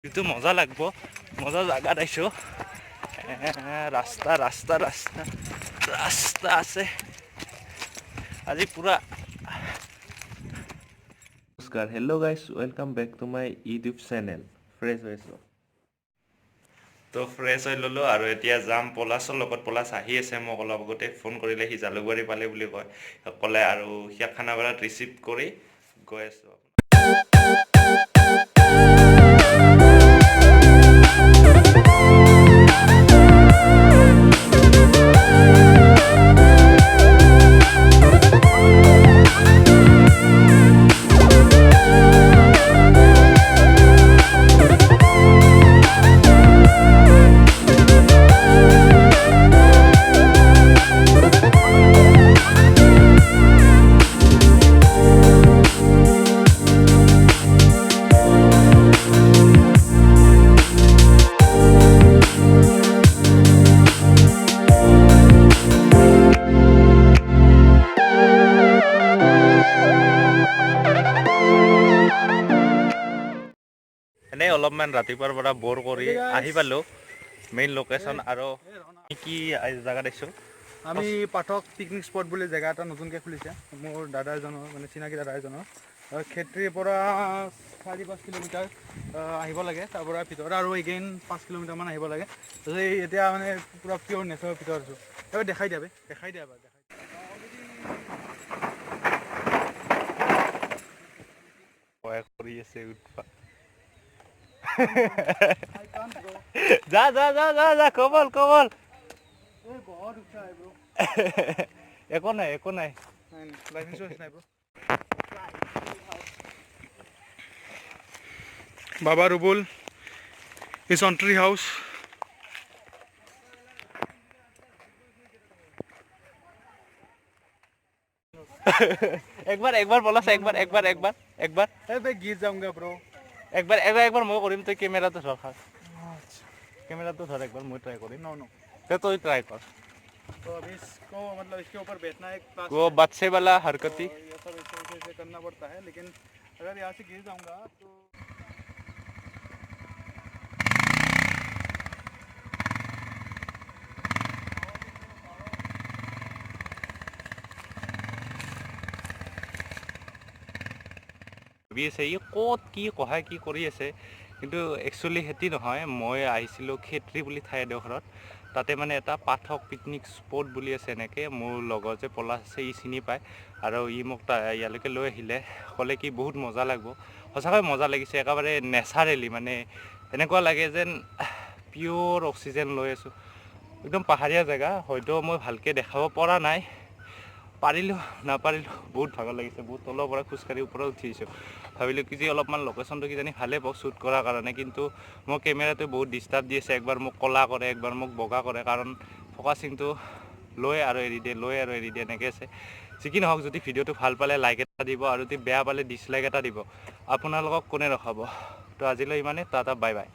কিন্তু মজা লাগব, মজা জাগাত আইছো। ৰাস্তা ৰাস্তা ৰাস্তা ৰাস্তা আছে আজি পুৰা। নমস্কাৰ, hello' guys, welcome back to my YouTube channel. Fresh হৈছোঁ তো ফ্ৰেছ হৈ ল'লোঁ আৰু এতিয়া যাম পলাছৰ লগত। পলাছ আহি আছে, মোক অলপ আগতে ফোন কৰিলে, সি জালুকবাৰী পালে বুলি কয় ক'লে, আৰু সিয়াক খানাপাৰাত ৰিচিভ কৰি গৈ আছোঁ। এনেই অলপমান ৰাতিপুৱাৰ পৰা বৰ কৰি আহি পালোঁ মেইন লোকেশ্যন। আৰু কি জেগাত আছোঁ? আমি পাঠক পিকনিক স্পট বুলি জেগা এটা নতুনকৈ খুলিছে মোৰ দাদা এজনৰ, মানে চিনাকি দাদা এজনৰ। খেত্ৰীৰ পৰা 4-5 কিলোমিটাৰ আহিব লাগে, তাৰ পৰা ভিতৰত আৰু এগেইন 5 কিলোমিটাৰমান আহিব লাগে। এতিয়া মানে পূৰা পিয়'ৰ নেচাৰৰ ভিতৰত আছোঁ। এইবাৰ দেখাই দিয়া এবাৰ দেখাই কৰি আছে উৎপাত। যা যা যা যা যা, কমল কমল। একো নাই একো নাই। Baba Rubul is on tree house. একবাৰ একবাৰ পলাছ, একবাৰ একবাৰ একবাৰ একবাৰ मैं गिर जाऊंगा ब्रो। একবাৰ একবাৰ একবাৰ মই কৰিম, তই কেমেৰাটো ধৰ খাস। कैमरा धर एक बार, मैं ट्राई करी। नो नो तो ट्राई कर। तो अभी इसको मतलब इसके ऊपर बैठना एक टास्क वो है। बच्चे वाला हरकती तो ये सब ऐसे करना पड़ता है, लेकिन अगर यहाँ से गिर जाऊंगा तो ভাবি আছে ই ক'ত কি কহাই কি কৰি আছে, কিন্তু একচুৱেলি খেতি নহয়। মই আহিছিলোঁ খেত্ৰী বুলি ঠাই এডোখৰত, তাতে মানে এটা পাঠক পিকনিক স্পট বুলি আছে। এনেকৈ মোৰ লগৰ যে পলাছ আছে, ই চিনি পায়, আৰু ই মোক ইয়ালৈকে লৈ আহিলে, ক'লে কি বহুত মজা লাগিব। সঁচাকৈ মজা লাগিছে, একেবাৰে নেচাৰেলি, মানে এনেকুৱা লাগে যেন পিয়'ৰ অক্সিজেন লৈ আছোঁ। একদম পাহাৰীয়া জেগা, হয়তো মই ভালকৈ দেখাব পৰা নাই, পাৰিলোঁ নাপাৰিলোঁ। বহুত ভাগৰ লাগিছে, বহুত তলৰ পৰা খোজকাঢ়ি ওপৰত উঠিছোঁ। ভাবিলোঁ কি যে অলপমান লোকেশ্যনটো কিজানি ভালে পাওঁ শ্বুট কৰাৰ কাৰণে, কিন্তু মোৰ কেমেৰাটো বহুত ডিষ্টাৰ্ব দি আছে। একবাৰ মোক ক'লা কৰে, একবাৰ মোক বগা কৰে, কাৰণ ফ'কাচিংটো লৈ আৰু এৰি দিয়ে, লৈ আৰু এৰি দিয়ে, এনেকৈ আছে। যি কি নহওক, যদি ভিডিঅ'টো ভাল পালে লাইক এটা দিব, আৰু যদি বেয়া পালে ডিছলাইক এটা দিব। আপোনালোকক কোনে ৰখাব? তো আজিলৈ ইমানেই, টাটা বাই বাই।